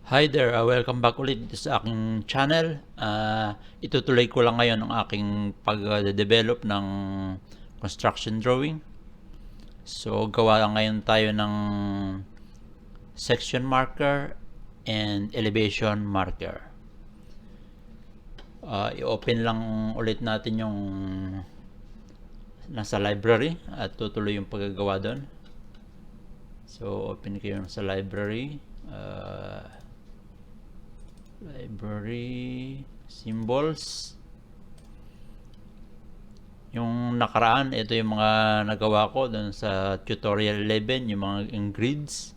Hi there, welcome back ulit sa aking channel. Itutuloy ko lang ngayon ang aking pag-develop ng construction drawing. So, gawa lang ngayon tayo ng section marker and elevation marker. I-open lang ulit natin yung nasa library at tutuloy yung paggagawa doon. So, open kayo sa library. Library symbols. Yung nakaraan, ito yung mga nagawa ko dun sa tutorial 11, yung mga grids,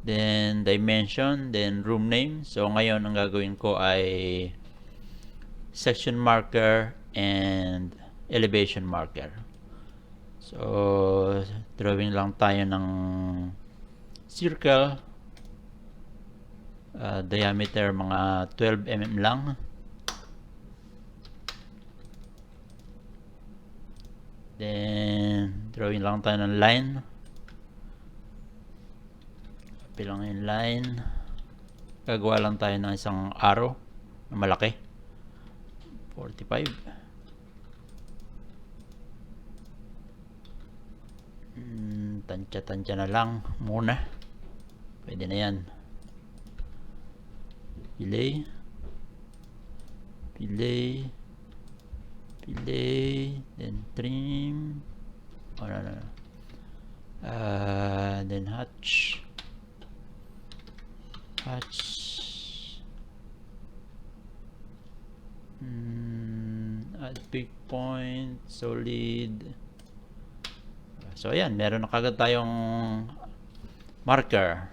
then dimension, then room name. So ngayon ang gagawin ko ay section marker and elevation marker. So drawing lang tayo ng circle, diameter mga 12 mm lang. Then drawing lang tayo ng line, pilang yung line, gagawa lang tayo ng isang arrow na malaki, 45. Tansya-tansya na lang muna, pwede na yan. Delay, then trim, then hatch, add pick point, solid. So ayan, meron na kagad tayong marker.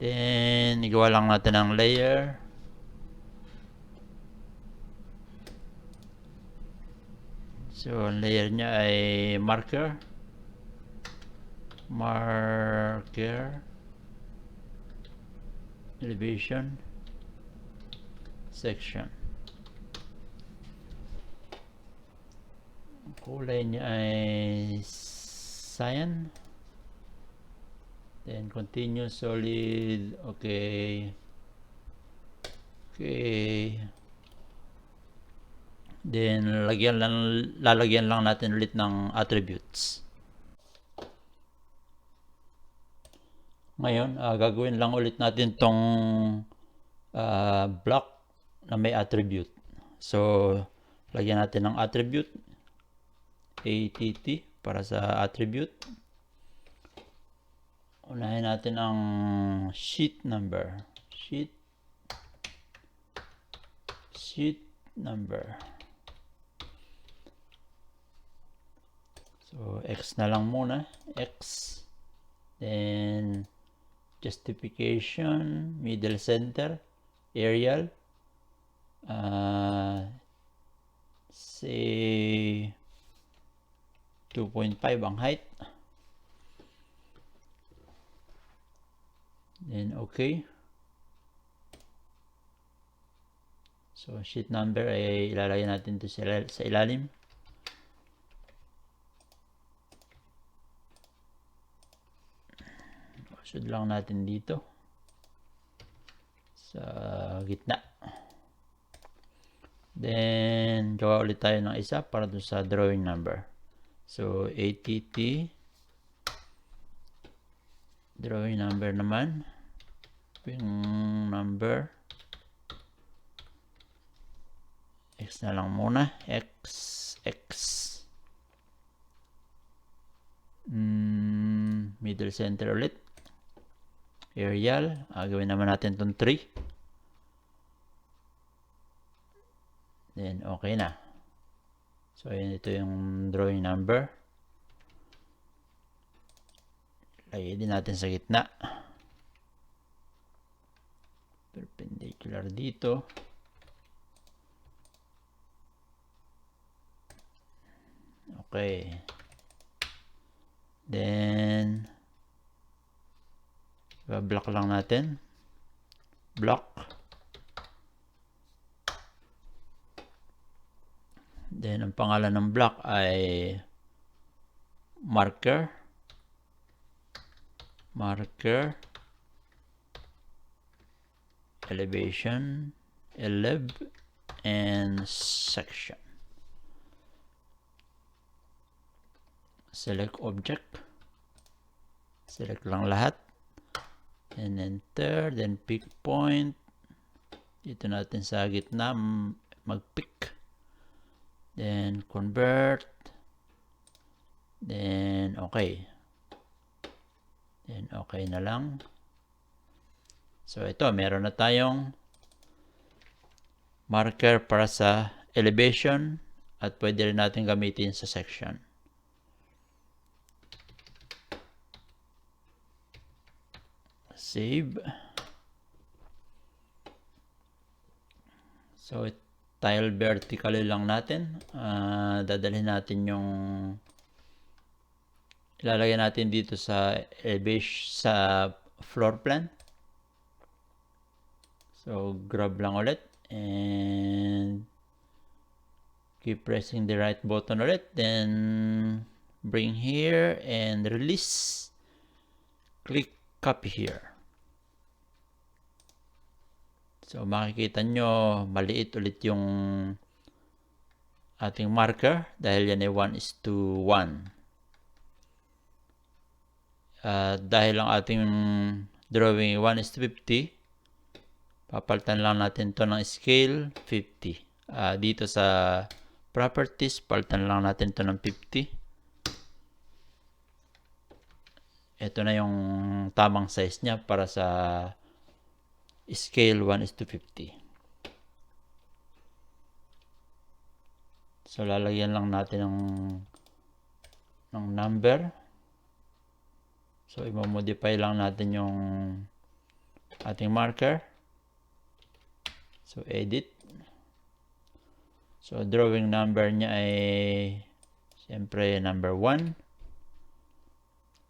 Then igawa lang natin ang layer. So ang layer niya ay marker, elevation, section. Kulay niya ay cyan, then continue, solid. Okay, then lalagyan lang natin ulit ng attributes. Ngayon gagawin lang ulit natin tong block na may attribute. So lagyan natin ng attribute ATT para sa attribute. Unahin natin ang sheet number. So X na lang muna, X. Then justification, middle center, Arial, say 2.5 ang height. Then okay. So sheet number ay ilalagay natin ito sa ilalim. Should lang natin dito sa gitna. Then gawa ulit tayo ng isa para doon sa drawing number. So ATT drawing number naman, yung number X na lang muna, X. Middle center ulit, Arial. Gawin naman natin itong 3. Then okay na. So ayan, ito yung drawing number. Lagay din natin sa gitna, perpendicular dito. Okay. Then block lang natin, block. Then ang pangalan ng block ay marker, elevation, eleb, and section. Select object. Select lang lahat. And enter, then pick point. Dito natin sa gitna mag-pick. Then convert. Then okay. Then okay na lang. So ito, meron na tayong marker para sa elevation at pwede rin natin gamitin sa section. Save. So tile vertically lang natin. Dadalhin natin yung ilalagay natin dito sa elevation sa floor plan. So grab lang ulit and keep pressing the right button ulit, then bring here and release. Click copy here. So makikita nyo maliit ulit yung ating marker dahil yan ay 1:1. Dahil ang ating drawing 1:50, papalitan lang natin to ng scale 50. Dito sa properties, palitan lang natin to ng 50. Ito na yung tamang size niya para sa scale 1:50. So lalagyan lang natin ng number. So i-modify lang natin yung ating marker. So edit. So drawing number niya ay siyempre number 1.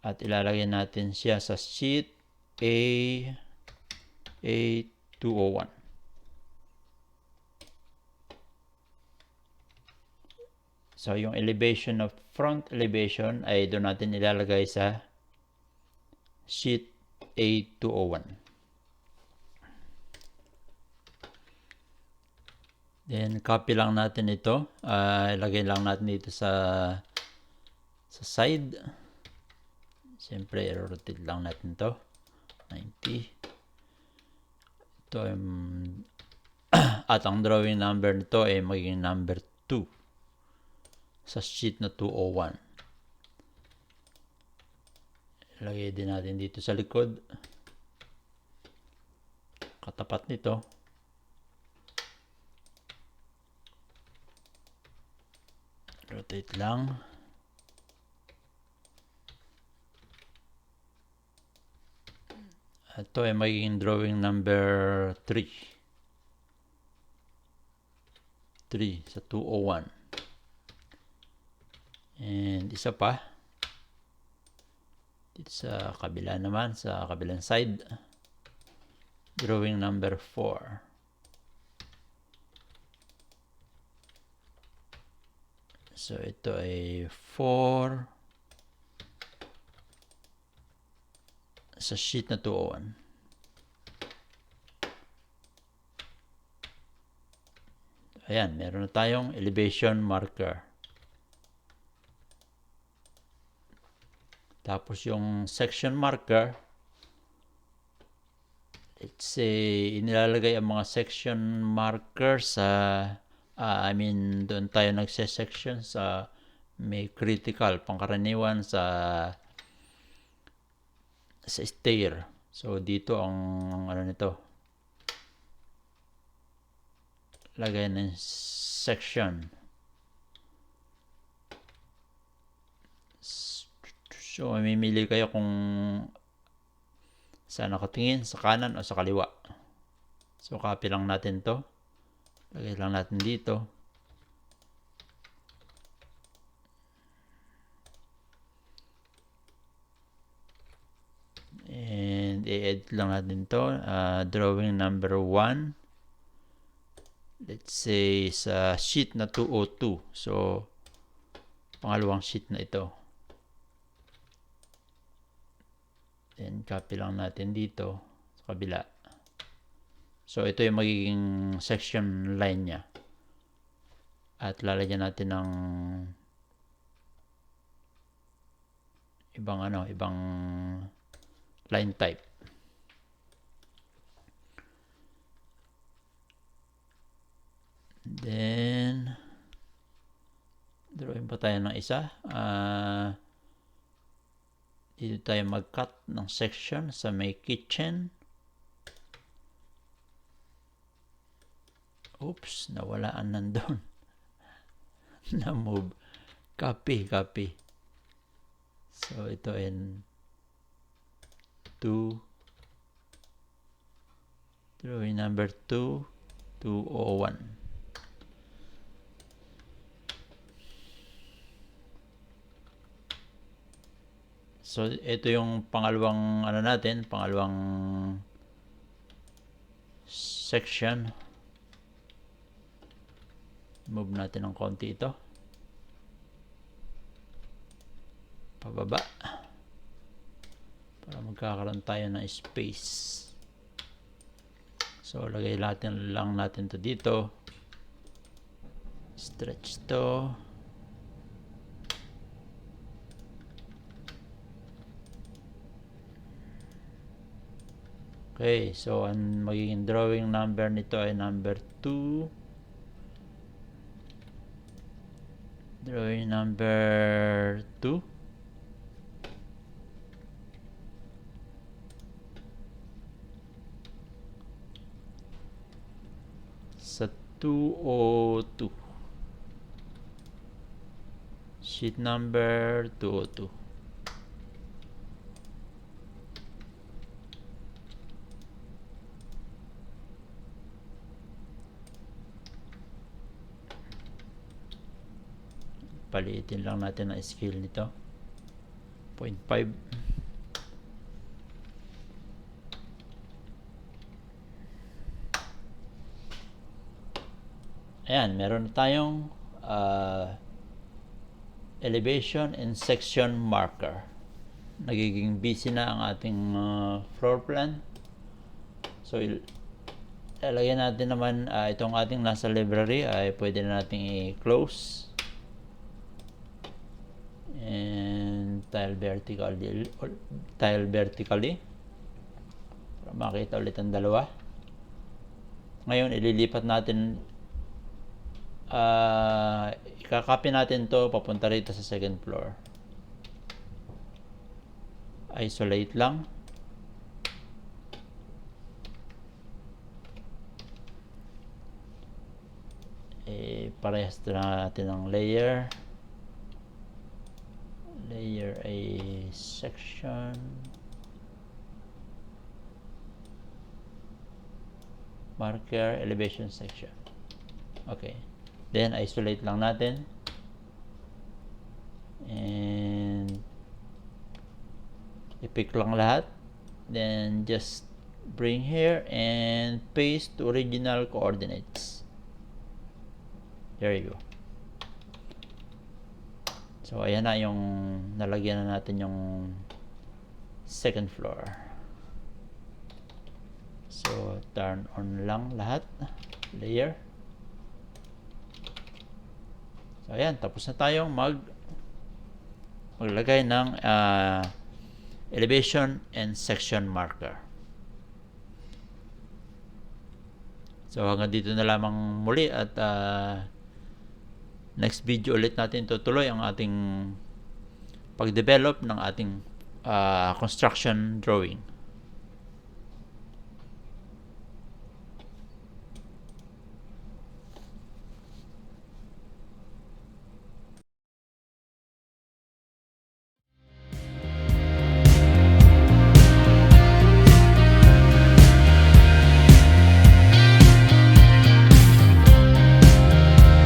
At ilalagay natin siya sa sheet A201. So yung elevation of front elevation ay doon natin ilalagay sa sheet A201. Then copy lang natin ito. Ilagay lang natin dito sa side. Siyempre rotate lang natin to 90. Ito at ang drawing number nito ay magiging number 2 sa sheet na 201. Ilagay din natin dito sa likod. Katapat nito. Rotate lang. Ito ay magiging drawing number 3. 3 sa 201. And isa pa. Dito sa kabila naman, sa kabilang side. Drawing number 4. So ito ay 4 sa sheet na 201. Ayan, meron na tayong elevation marker. Tapos yung section marker, let's say, inilalagay ang mga section marker sa, doon tayo nagse-section sa may critical, pangkaraniwan sa stair. So, dito ang, nito, lagay ng section. So, mamimili kayo kung saan nakatingin, sa kanan o sa kaliwa. So, copy lang natin to. Lagay lang natin dito. And i-edit lang natin to. Drawing number 1. Let's say sa sheet na 202. So, pangalawang sheet na ito. Then, copy lang natin dito sa kabila. So ito yung magiging section line niya. At lalagyan natin ng ibang line type. Then drawing pa tayo ng isa. Dito tayo mag-cut ng section sa may kitchen. Oops, nawalaan nandun. Na-move. Copy. So ito in 2. Drawing number 2, 201. So ito yung pangalawang pangalawang section. Move natin ng konti ito. Pababa. Para magkakaroon tayo ng space. So lagay lang natin to dito. Stretch to. Okay, so ang magiging drawing number nito ay number 2. Drawing number 2. Sa 202. Sheet number 202. Paliitin lang natin ang scale nito. 0.5. Ayan, meron na tayong elevation and section marker. Nagiging busy na ang ating floor plan. So ilalagay natin naman itong ating nasa library ay pwede na nating i-close. And tile vertically para makita ulit ang dalawa. Ngayon ililipat natin, ikakopy natin to papunta rito sa second floor. Isolate lang. Parehas na natin ang layer a section marker elevation section. Okay, then isolate lang natin and i-pick lang lahat, then just bring here and paste to original coordinates. There you go. So ayan na yung nalagyan na natin yung second floor. So turn on lang lahat, layer. So ayan, tapos na tayong maglagay ng elevation and section marker. So hanggang dito na lamang muli at next video ulit natin tutuloy ang ating pag-develop ng ating construction drawing.